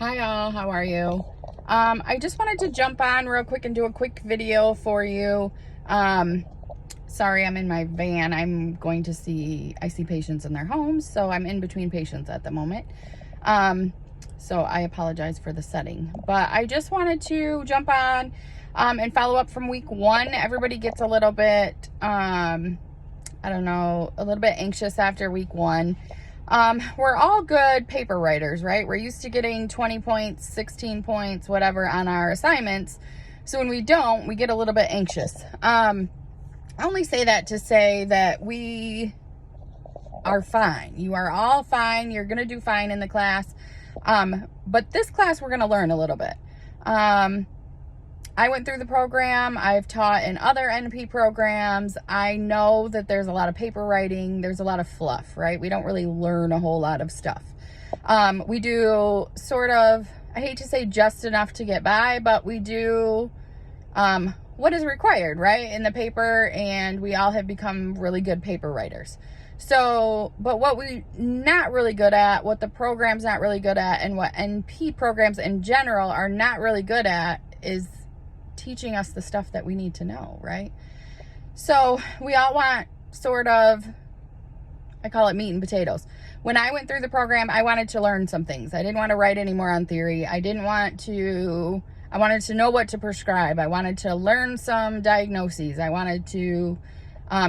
Hi all, how are you? I just wanted to jump on real quick and do a quick video for you. Sorry, I'm in my van. I see patients in their homes, so I'm in between patients at the moment. So I apologize for the setting, but I just wanted to jump on and follow up from week 1. Everybody gets a little bit, a little bit anxious after week 1. We're all good paper writers, right? We're used to getting 20 points, 16 points, whatever on our assignments. So when we don't, we get a little bit anxious. I only say that to say that we are fine. You are all fine. You're going to do fine in the class. But this class, we're going to learn a little bit. I went through the program. I've taught in other NP programs. I know that there's a lot of paper writing. There's a lot of fluff, right? We don't really learn a whole lot of stuff. We do sort of, I hate to say just enough to get by, but we do what is required, right, in the paper, and we all have become really good paper writers. So, but what we're not really good at, what the program's not really good at, and what NP programs in general are not really good at is teaching us the stuff that we need to know, right? So we all want sort of, I call it meat and potatoes. When I went through the program, I wanted to learn some things. I didn't want to write anymore on theory. I wanted to know what to prescribe. I wanted to learn some diagnoses. I wanted to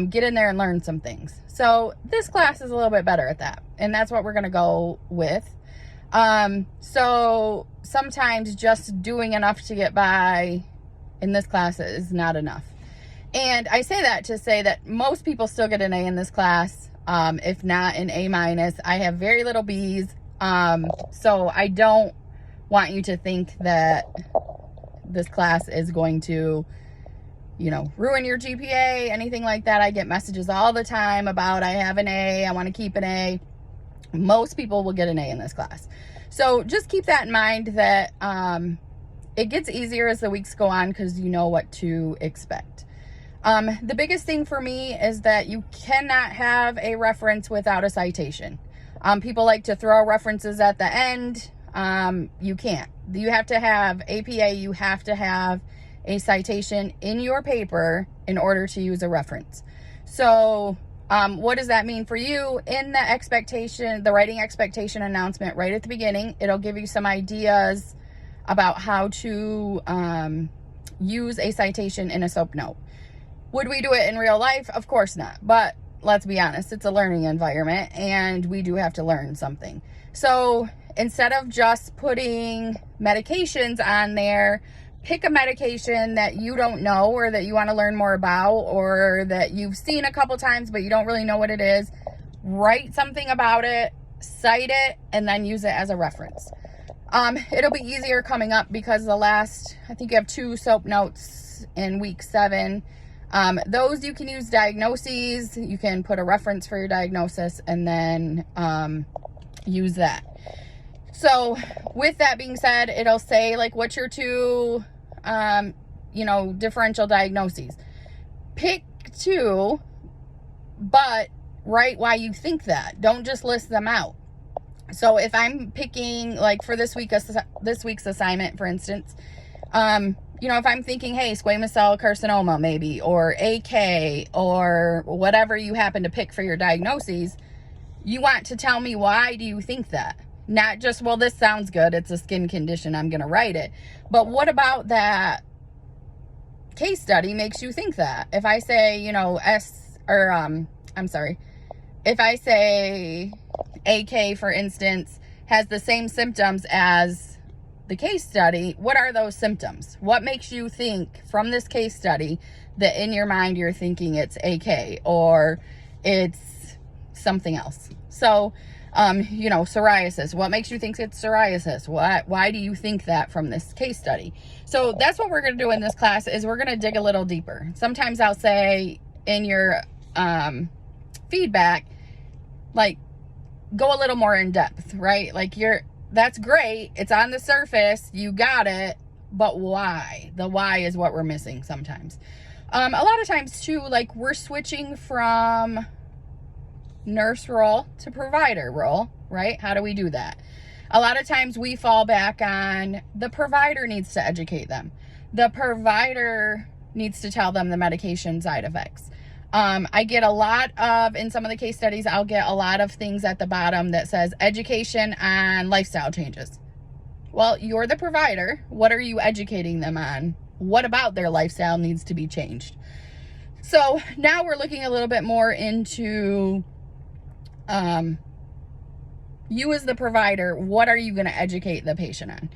get in there and learn some things. So this class is a little bit better at that. And that's what we're going to go with. So sometimes just doing enough to get by in this class is not enough. And I say that to say that most people still get an A in this class, if not an A-. I have very little B's. So I don't want you to think that this class is going to, ruin your GPA, anything like that. I get messages all the time about, I have an A, I want to keep an A. Most people will get an A in this class. So just keep that in mind, that it gets easier as the weeks go on because you know what to expect. The biggest thing for me is that you cannot have a reference without a citation. People like to throw references at the end. You can't. You have to have APA, you have to have a citation in your paper in order to use a reference. So what does that mean for you? In the writing expectation announcement right at the beginning, it'll give you some ideas about how to use a citation in a SOAP note. Would we do it in real life? Of course not. But let's be honest, it's a learning environment and we do have to learn something. So instead of just putting medications on there, pick a medication that you don't know or that you want to learn more about or that you've seen a couple times but you don't really know what it is. Write something about it, cite it, and then use it as a reference. It'll be easier coming up because I think you have 2 SOAP notes in week 7. Those you can use diagnoses. You can put a reference for your diagnosis and then use that. So with that being said, it'll say like, what's your 2, differential diagnoses. Pick 2, but write why you think that. Don't just list them out. So if I'm picking, like for this week's assignment, for instance, if I'm thinking, hey, squamous cell carcinoma maybe, or AK, or whatever you happen to pick for your diagnoses, you want to tell me, why do you think that? Not just, well, this sounds good, it's a skin condition, I'm going to write it. But what about that case study makes you think that? If I say, if I say AK, for instance, has the same symptoms as the case study, what are those symptoms? What makes you think from this case study that in your mind you're thinking it's AK or it's something else? So, psoriasis. What makes you think it's psoriasis? Why do you think that from this case study? So that's what we're going to do in this class, is we're going to dig a little deeper. Sometimes I'll say in your feedback, like, go a little more in depth, right? Like, that's great. It's on the surface. You got it. But why? The why is what we're missing sometimes. A lot of times too, like, we're switching from nurse role to provider role, right? How do we do that? A lot of times we fall back on the provider needs to educate them. The provider needs to tell them the medication side effects. I get a lot of, in some of the case studies, I'll get a lot of things at the bottom that says education on lifestyle changes. Well, you're the provider. What are you educating them on? What about their lifestyle needs to be changed? So now we're looking a little bit more into you as the provider. What are you going to educate the patient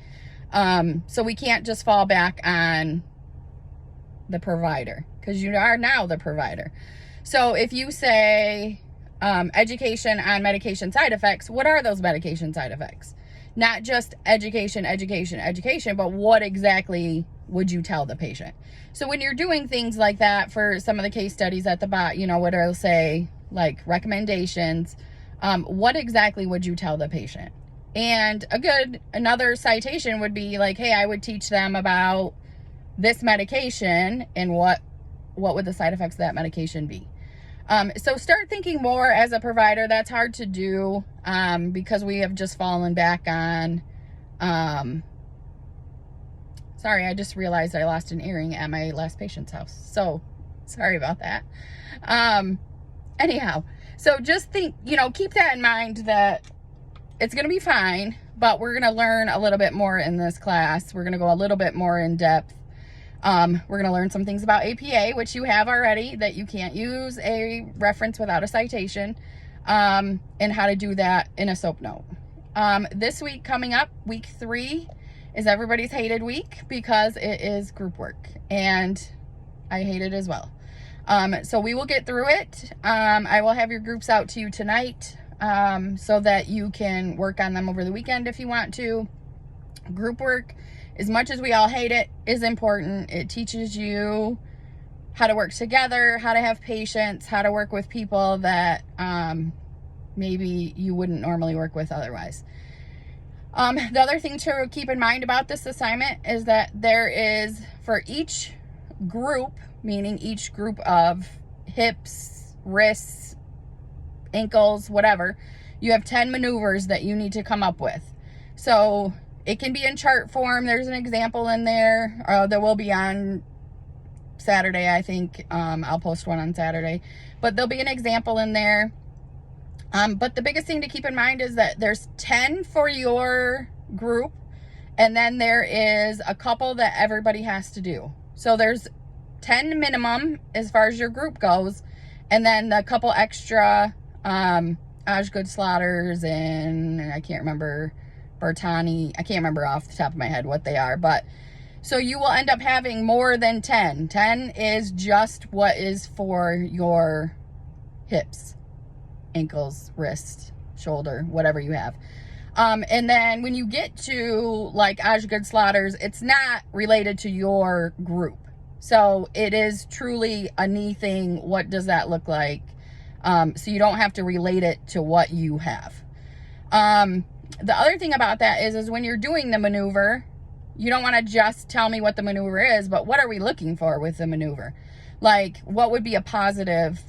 on? So we can't just fall back on the provider, because you are now the provider. So if you say education on medication side effects, what are those medication side effects? Not just education, but what exactly would you tell the patient? So when you're doing things like that, for some of the case studies at the bottom, you know, what I'll say, like recommendations, what exactly would you tell the patient? And another citation would be like, hey, I would teach them about this medication and what would the side effects of that medication be. So start thinking more as a provider. That's hard to do because we have just fallen back on, sorry, I just realized I lost an earring at my last patient's house. So sorry about that. Anyhow, so just think, you know, keep that in mind that it's going to be fine, but we're going to learn a little bit more in this class. We're going to go a little bit more in depth. We're going to learn some things about APA, which you have already, that you can't use a reference without a citation, and how to do that in a SOAP note. This week coming up, week 3, is everybody's hated week because it is group work, and I hate it as well. So we will get through it. I will have your groups out to you tonight, so that you can work on them over the weekend if you want to. Group work, as much as we all hate it, is important. It teaches you how to work together, how to have patience, how to work with people that maybe you wouldn't normally work with otherwise. The other thing to keep in mind about this assignment is that there is, for each group, meaning each group of hips, wrists, ankles, whatever, you have 10 maneuvers that you need to come up with. So it can be in chart form. There's an example in there that will be on Saturday, I think. I'll post one on Saturday, but there'll be an example in there. But the biggest thing to keep in mind is that there's 10 for your group, and then there is a couple that everybody has to do. So there's 10 minimum as far as your group goes, and then a couple extra Osgood Slaughters, and I can't remember, Bertani, I can't remember off the top of my head what they are, but so you will end up having more than 10. 10 is just what is for your hips, ankles, wrists, shoulder, whatever you have. And then when you get to like Osgood Slaughters, it's not related to your group. So it is truly a knee thing. What does that look like? So you don't have to relate it to what you have. The other thing about that is when you're doing the maneuver, you don't want to just tell me what the maneuver is, but what are we looking for with the maneuver? Like, what would be a positive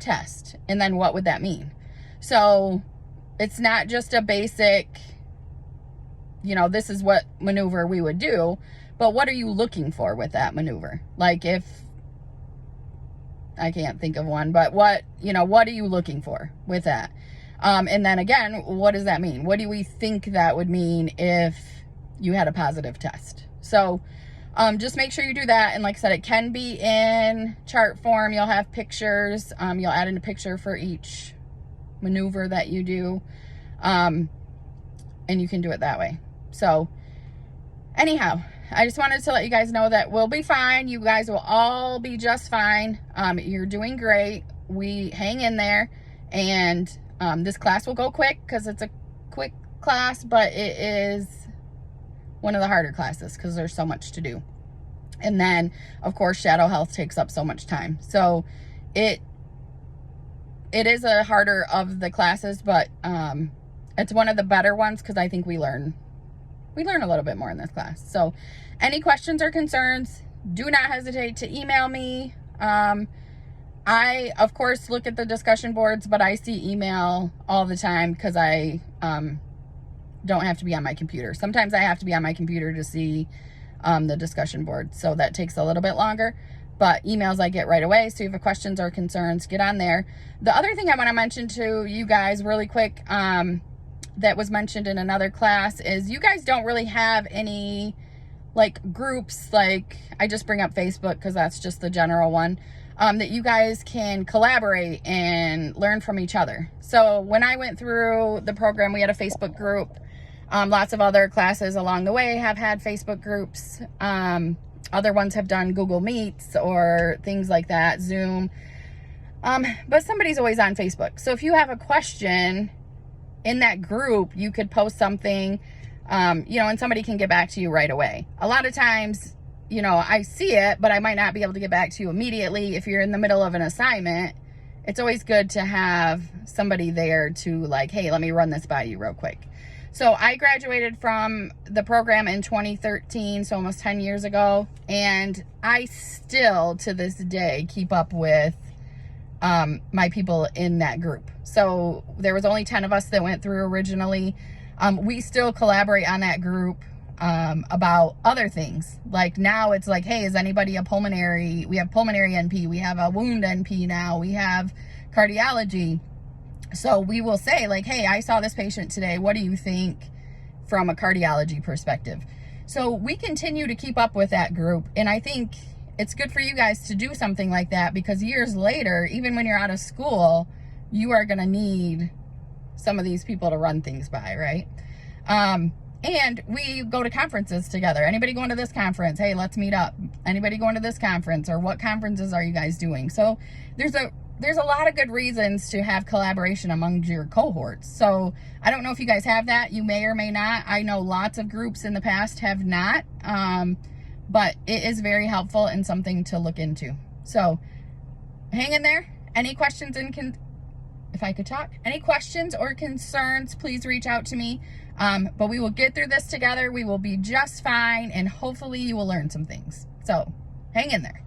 test? And then what would that mean? So it's not just a basic, you know, this is what maneuver we would do, but what are you looking for with that maneuver? Like, if I can't think of one, but what are you looking for with that? And then again, what does that mean? What do we think that would mean if you had a positive test? So just make sure you do that. And like I said, it can be in chart form. You'll have pictures. You'll add in a picture for each maneuver that you do. And you can do it that way. So anyhow, I just wanted to let you guys know that we'll be fine. You guys will all be just fine. You're doing great. We hang in there, and this class will go quick because it's a quick class, but it is one of the harder classes because there's so much to do. And then, of course, Shadow Health takes up so much time. So it is a harder of the classes, but it's one of the better ones because I think we learn a little bit more in this class. So any questions or concerns, do not hesitate to email me. I, of course, look at the discussion boards, but I see email all the time because I don't have to be on my computer. Sometimes I have to be on my computer to see the discussion board, so that takes a little bit longer. But emails I get right away, so if you have questions or concerns, get on there. The other thing I want to mention to you guys really quick, that was mentioned in another class, is you guys don't really have any like groups, like I just bring up Facebook because that's just the general one, that you guys can collaborate and learn from each other. So when I went through the program, we had a Facebook group. Lots of other classes along the way have had Facebook groups. Other ones have done Google Meets or things like that, Zoom. But somebody's always on Facebook. So if you have a question in that group, you could post something, you know, and somebody can get back to you right away. A lot of times, you know, I see it, but I might not be able to get back to you immediately. If you're in the middle of an assignment, it's always good to have somebody there to like, hey, let me run this by you real quick. So I graduated from the program in 2013, so almost 10 years ago. And I still, to this day, keep up with my people in that group. So there was only 10 of us that went through originally. We still collaborate on that group about other things. Like now it's like, hey, is anybody a pulmonary? We have pulmonary NP. We have a wound NP now. We have cardiology. So we will say like, hey, I saw this patient today. What do you think from a cardiology perspective? So we continue to keep up with that group. And I think it's good for you guys to do something like that, because years later, even when you're out of school, you are going to need some of these people to run things by, right? And we go to conferences together. Anybody going to this conference? Hey, let's meet up. Anybody going to this conference? Or what conferences are you guys doing? So there's a lot of good reasons to have collaboration among your cohorts. So I don't know if you guys have that. You may or may not. I know lots of groups in the past have not. But it is very helpful and something to look into. So hang in there. Any questions if I could talk, any questions or concerns, please reach out to me. But we will get through this together. We will be just fine, and hopefully you will learn some things. So hang in there.